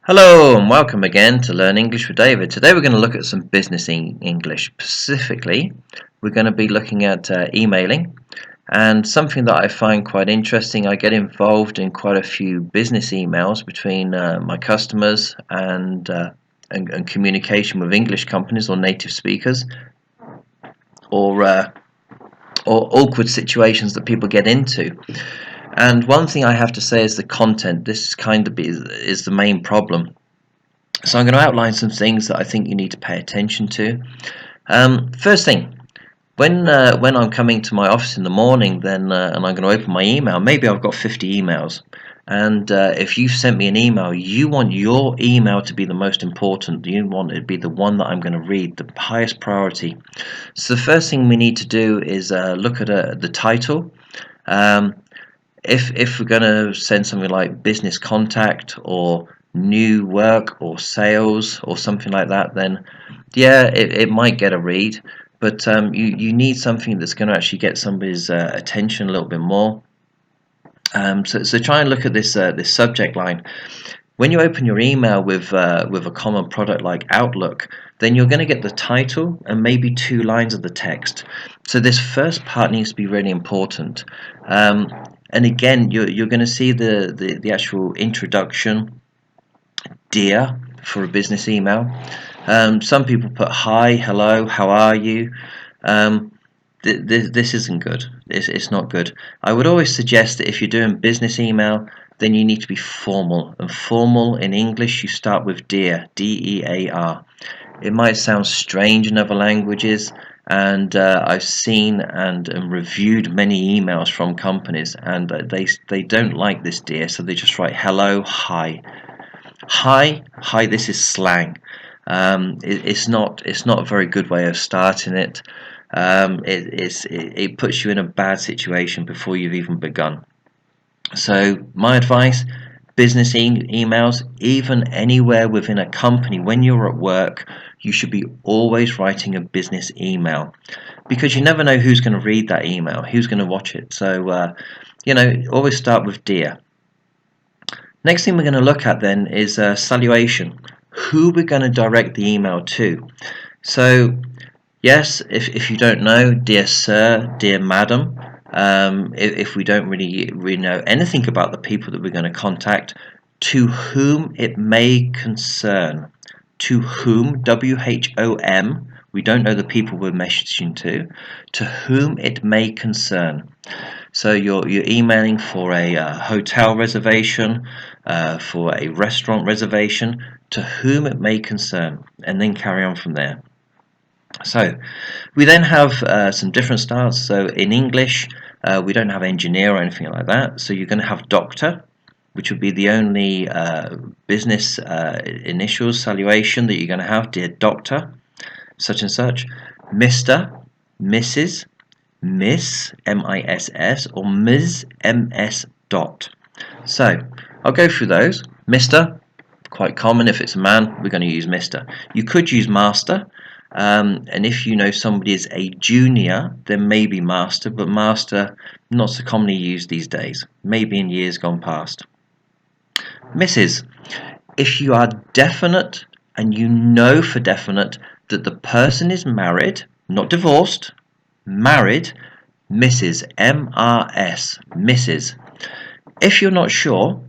Hello and welcome again to Learn English with David. Today we're going to look at some business English. Specifically, we're going to be looking at emailing and something that I find quite interesting. I get involved in quite a few business emails between my customers and communication with English companies or native speakers or, uh, or awkward situations that people get into. And one thing I have to say is the content. This kind of is the main problem. So I'm going to outline some things that I think you need to pay attention to. First thing, when I'm coming to my office in the morning, then and I'm going to open my email. Maybe I've got 50 emails, and if you've sent me an email, you want your email to be the most important. You want it to be the one that I'm going to read, the highest priority. So the first thing we need to do is look at the title. Um, if we're going to send something like business contact or new work or sales or something like that, then yeah, it might get a read, but you need something that's going to actually get somebody's attention a little bit more. So try and look at this subject line. When you open your email with a common product like Outlook, then you're going to get the title and maybe 2 lines of the text. So this first part needs to be really important. And again, you're going to see the actual introduction, dear, for a business email. Some people put hi, hello, how are you? Um, this isn't good. It's not good. I would always suggest that if you're doing business email, then you need to be formal. And formal in English, you start with dear, DEAR. It might sound strange in other languages, and I've seen and reviewed many emails from companies, and they don't like this dear, so they just write hello, hi. Hi. This is slang. It's not a very good way of starting it. It puts you in a bad situation before you've even begun. So my advice: business emails, even anywhere within a company, when you're at work, you should be always writing a business email, because you never know who's going to read that email, who's going to watch it. So always start with dear. Next thing we're going to look at then is salutation. Who we're going to direct the email to. So yes, if you don't know, dear sir, dear madam, if we don't really know anything about the people that we're going to contact, to whom it may concern. To whom, WHOM, we don't know the people we're messaging to whom it may concern. So you're emailing for a hotel reservation, for a restaurant reservation, to whom it may concern, and then carry on from there. So we then have some different styles. So in English, we don't have engineer or anything like that. So you're going to have doctor, which would be the only business initials salutation that you're going to have. Dear doctor, such and such. Mr., Mrs., Miss, MISS, or Ms, MS dot. So I'll go through those. Mr., quite common. If it's a man, we're going to use Mr. You could use master, and if you know somebody is a junior, then maybe master, but master not so commonly used these days, maybe in years gone past. Mrs. If you are definite and you know for definite that the person is married, not divorced, married, Mrs. MRS, Mrs. If you're not sure,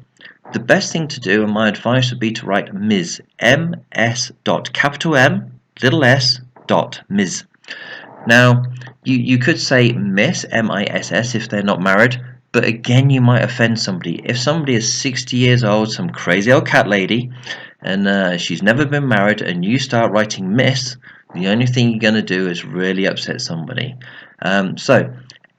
the best thing to do, and my advice would be to write Ms. MS dot, capital M, little s, dot, Ms. Now, you could say Miss, MISS, if they're not married, but again, you might offend somebody. If somebody is 60 years old, some crazy old cat lady, and she's never been married, and you start writing Miss, the only thing you're going to do is really upset somebody. So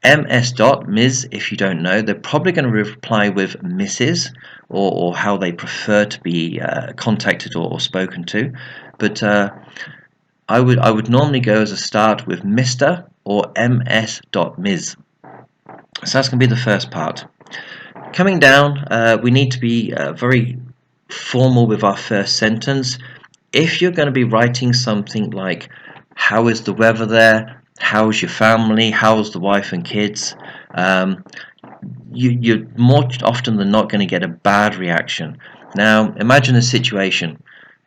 MS dot, Ms, if you don't know, they're probably going to reply with Mrs, or how they prefer to be contacted or spoken to. But I would normally go as a start with Mr or MS dot Ms. So that's going to be the first part. Coming down, we need to be very formal with our first sentence. If you're going to be writing something like, how is the weather there? How's your family? How's the wife and kids? You're more often than not going to get a bad reaction. Now, imagine a situation.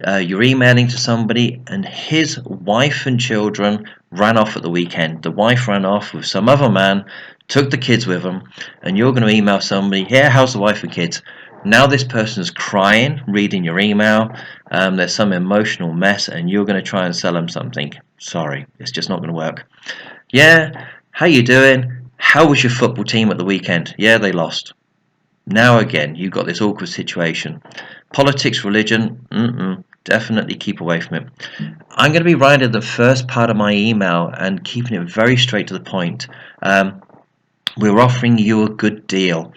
You're emailing to somebody and his wife and children ran off at the weekend. The wife ran off with some other man, took the kids with them, and you're going to email somebody, here, how's the wife and kids? Now this person's crying, reading your email, there's some emotional mess, and you're going to try and sell them something. Sorry, it's just not going to work. Yeah, how you doing? How was your football team at the weekend? Yeah, they lost. Now again, you've got this awkward situation. Politics, religion, definitely keep away from it. I'm going to be writing the first part of my email and keeping it very straight to the point. We're offering you a good deal.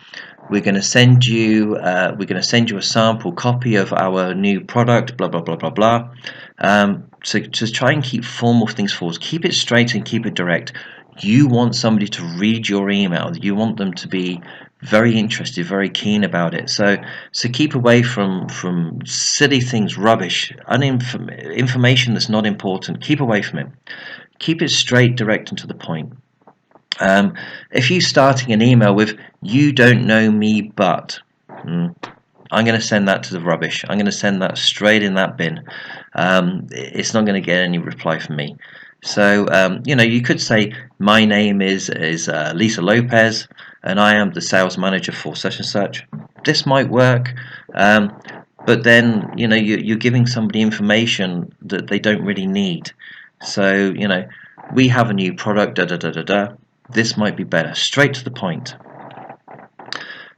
We're going to send you a sample copy of our new product. Blah blah blah blah blah. So to try and keep formal things forward, keep it straight and keep it direct. You want somebody to read your email. You want them to be very interested, very keen about it. So keep away from silly things, rubbish, information that's not important. Keep away from it. Keep it straight, direct, and to the point. If you're starting an email with "you don't know me, but," I'm going to send that to the rubbish. I'm going to send that straight in that bin. It's not going to get any reply from me. So you could say my name is Lisa Lopez, and I am the sales manager for such and such. This might work, but then you're giving somebody information that they don't really need. So we have a new product. Da da da da da. This might be better. Straight to the point.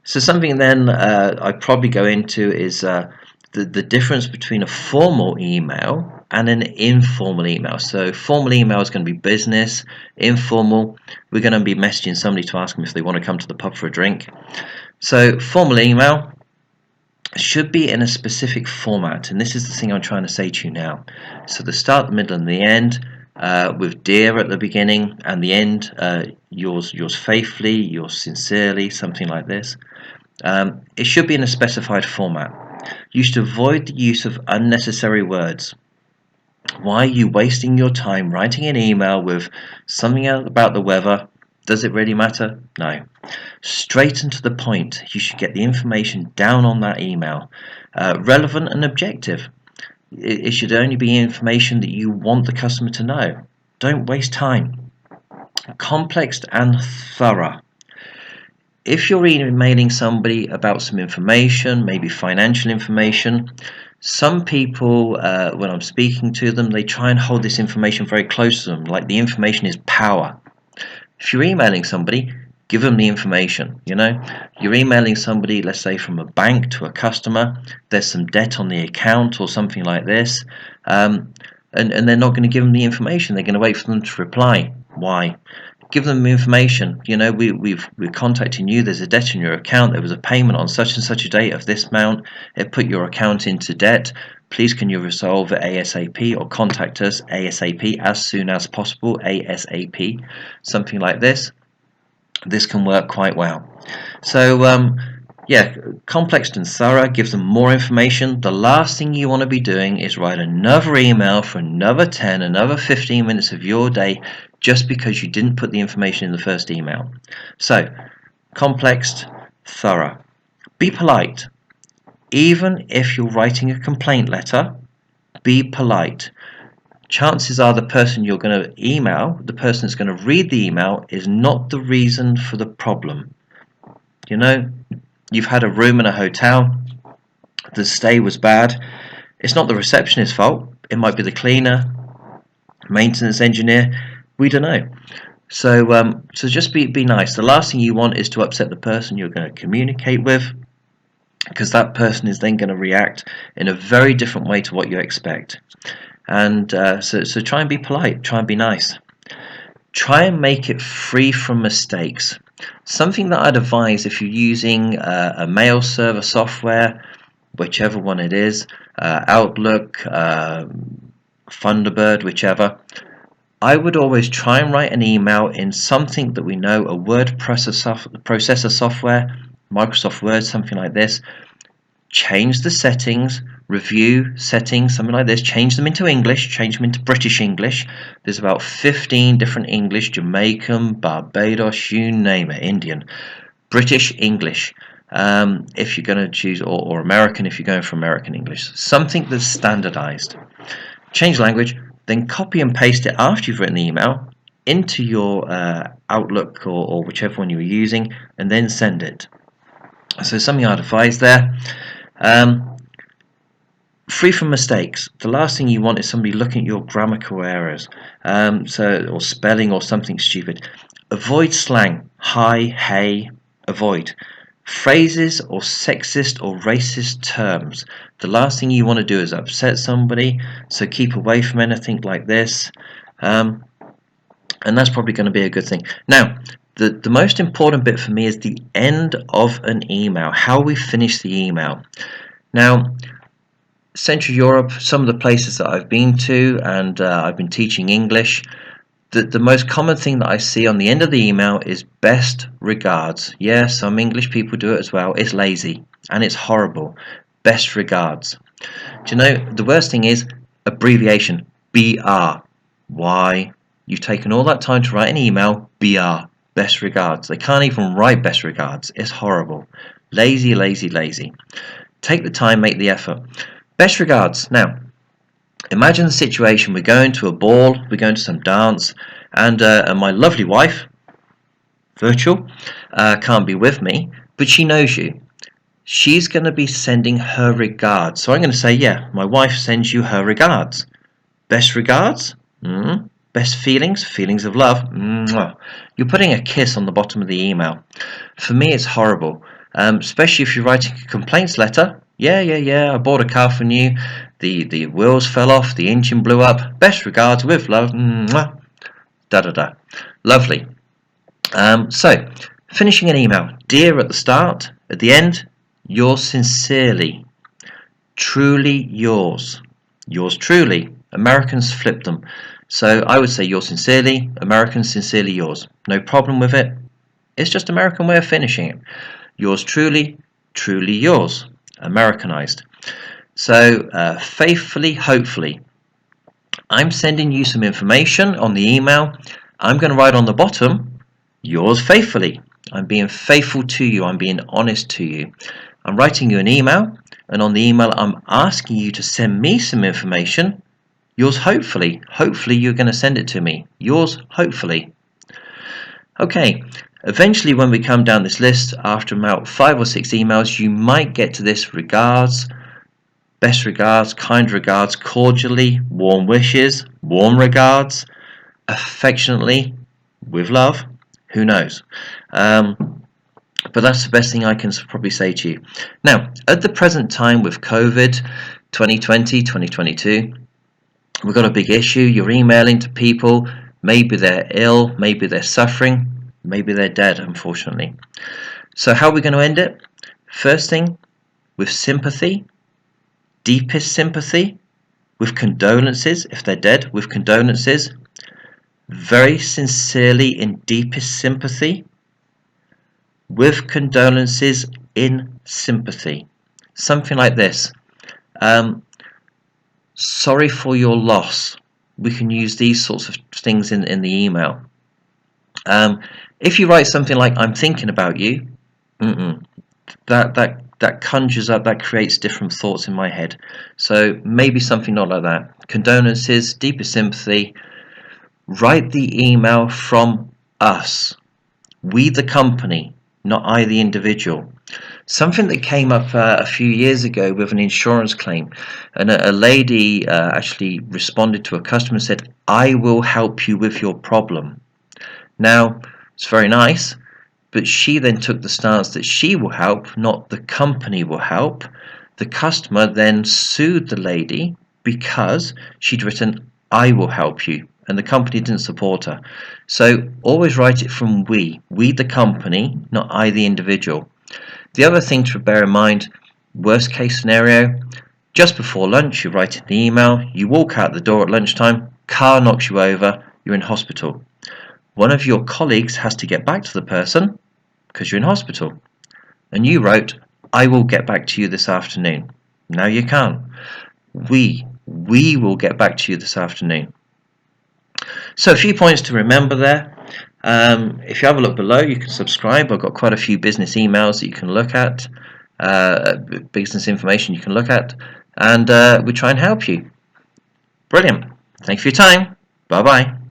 So something then I'd probably go into is the difference between a formal email and an informal email. So formal email is going to be business. Informal, we're going to be messaging somebody to ask them if they want to come to the pub for a drink. So formal email should be in a specific format, and this is the thing I'm trying to say to you now. So the start, the middle, and the end, with dear at the beginning, and the end, yours faithfully, yours sincerely, something like this. It should be in a specified format. You should avoid the use of unnecessary words. Why are you wasting your time writing an email with something about the weather? Does it really matter? No. Straight and to the point. You should get the information down on that email. Relevant and objective. It should only be information that you want the customer to know. Don't waste time. Complex and thorough. If you're emailing somebody about some information, maybe financial information, some people, when I'm speaking to them, they try and hold this information very close to them, like the information is power. If you're emailing somebody, give them the information. You're emailing somebody, let's say from a bank to a customer, there's some debt on the account or something like this, and they're not going to give them the information. They're going to wait for them to reply. Why? Give them information. We're contacting you. There's a debt in your account. There was a payment on such and such a date of this amount. It put your account into debt. Please can you resolve it ASAP or contact us ASAP, as soon as possible, ASAP, something like this. This can work quite well. So complex and thorough, gives them more information. The last thing you want to be doing is write another email for another 10, another 15 minutes of your day just because you didn't put the information in the first email. So, complex, thorough. Be polite. Even if you're writing a complaint letter, be polite. Chances are the person you're going to email, the person that's going to read the email, is not the reason for the problem. You've had a room in a hotel, the stay was bad. It's not the receptionist's fault. It might be the cleaner, maintenance engineer. We don't know. So just be nice. The last thing you want is to upset the person you're going to communicate with, because that person is then going to react in a very different way to what you expect. And so try and be polite. Try and be nice. Try and make it free from mistakes. Something that I'd advise if you're using a mail server software, whichever one it is, Outlook, Thunderbird, whichever, I would always try and write an email in something that we know, a word processor software, Microsoft Word, something like this. Change the settings, review settings, something like this, change them into English, change them into British English. There's about 15 different English, Jamaican, Barbados, you name it, Indian. British English. if you're going to choose, or American if you're going for American English. Something that's standardized. Change language, then copy and paste it after you've written the email into your Outlook or whichever one you were using, and then send it. So something I'd advise there. Free from mistakes. The last thing you want is somebody looking at your grammatical errors, or spelling or something stupid. Avoid slang. Hi, hey, avoid. Phrases or sexist or racist terms. The last thing you want to do is upset somebody, so keep away from anything like this. And that's probably going to be a good thing. Now, the most important bit for me is the end of an email, how we finish the email. Now, Central Europe, some of the places that I've been to, and I've been teaching English, the most common thing that I see on the end of the email is best regards. Yeah, some English people do it as well. It's lazy and it's horrible. Best regards. Do you know, the worst thing is abbreviation, BR. Why? You've taken all that time to write an email, BR, best regards. They can't even write best regards. It's horrible. Lazy, lazy, lazy. Take the time, make the effort. Best regards. Now, imagine the situation. We're going to a ball, we're going to some dance, and my lovely wife, virtual, can't be with me, but she knows you. She's going to be sending her regards. So I'm going to say, yeah, my wife sends you her regards. Best regards? Best feelings? Feelings of love? Mwah. You're putting a kiss on the bottom of the email. For me, it's horrible, especially if you're writing a complaints letter. Yeah, I bought a car from you. The wheels fell off, the engine blew up. Best regards, with love. Mwah. Da. Lovely. So, finishing an email. Dear at the start, at the end, yours sincerely. Truly yours. Yours truly. Americans flip them. So I would say yours sincerely, Americans sincerely yours. No problem with it. It's just American way of finishing it. Yours truly, truly yours. Americanized. So faithfully, hopefully. I'm sending you some information on the email. I'm going to write on the bottom, yours faithfully. I'm being faithful to you. I'm being honest to you. I'm writing you an email, and on the email I'm asking you to send me some information. Yours hopefully. Hopefully you're going to send it to me. Yours hopefully. Okay, eventually when we come down this list, after about 5 or 6 emails, you might get to this: regards, best regards, kind regards, cordially, warm wishes, warm regards, affectionately, with love. Who knows? But that's the best thing I can probably say to you. Now, at the present time with COVID 2020, 2022, we've got a big issue. You're emailing to people. Maybe they're ill, maybe they're suffering, maybe they're dead, unfortunately. So how are we going to end it? First thing, with sympathy, deepest sympathy, with condolences, if they're dead, with condolences, very sincerely in deepest sympathy, with condolences in sympathy. Something like this. Sorry for your loss. We can use these sorts of things in the email. If you write something like I'm thinking about you, that conjures up, that creates different thoughts in my head. So maybe something not like that. Condolences, deepest sympathy. Write the email from us. We the company, not I the individual. Something that came up a few years ago with an insurance claim, and a lady actually responded to a customer and said, I will help you with your problem. Now, it's very nice, but she then took the stance that she will help, not the company will help. The customer then sued the lady because she'd written, I will help you, and the company didn't support her. So always write it from we the company, not I the individual. The other thing to bear in mind, worst case scenario, just before lunch, you're writing the email, you walk out the door at lunchtime, car knocks you over, you're in hospital. One of your colleagues has to get back to the person because you're in hospital. And you wrote, I will get back to you this afternoon. Now you can't. We will get back to you this afternoon. So a few points to remember there. If you have a look below, you can subscribe. I've got quite a few business emails that you can look at, business information you can look at, and we try and help you. Brilliant. Thank you for your time. Bye bye.